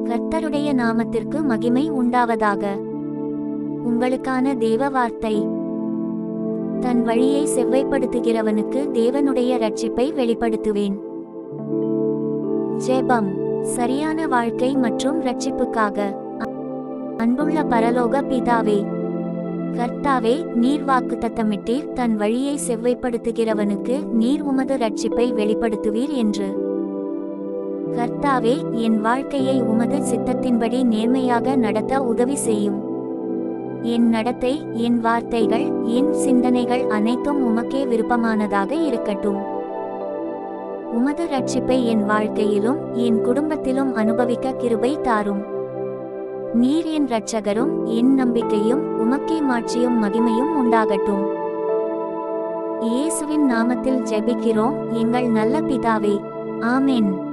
கர்த்தருடைய நாமத்திற்கு மகிமை உண்டாவதாக. உங்களுக்கான தேவ வார்த்தை. தன் வழியை செவ்வைப்படுத்துகிறவனுக்கு தேவனுடைய இரட்சிப்பை வெளிப்படுத்துவேன். ஜெபம். சரியான வாழ்க்கை மற்றும் இரட்சிப்புக்காக. அன்புள்ள பரலோக பிதாவே, கர்த்தாவே, நீர் வாக்குத்தத்தமிட்டீர், தன் வழியை செவ்வைப்படுத்துகிறவனுக்கு நீர் உமது இரட்சிப்பை வெளிப்படுத்துவீர் என்று. கர்த்தாவே, என் வாழ்க்கையை உமது சித்தத்தின்படி நேர்மையாக நடத்த உதவி செய்யும். என் நடத்தை, என் வார்த்தைகள், என் சிந்தனைகள் அனைத்தும் உமக்கே விருப்பமானதாக இருக்கட்டும். உமது இரட்சிப்பை என் வாழ்க்கையிலும் என் குடும்பத்திலும் அனுபவிக்க கிருபை தாரும். நீர் என் இரட்சகரும் என் நம்பிக்கையும், உமக்கே மாட்சியும் மகிமையும் உண்டாகட்டும். இயேசுவின் நாமத்தில் ஜெபிக்கிறோம் எங்கள் நல்ல பிதாவே. ஆமென்.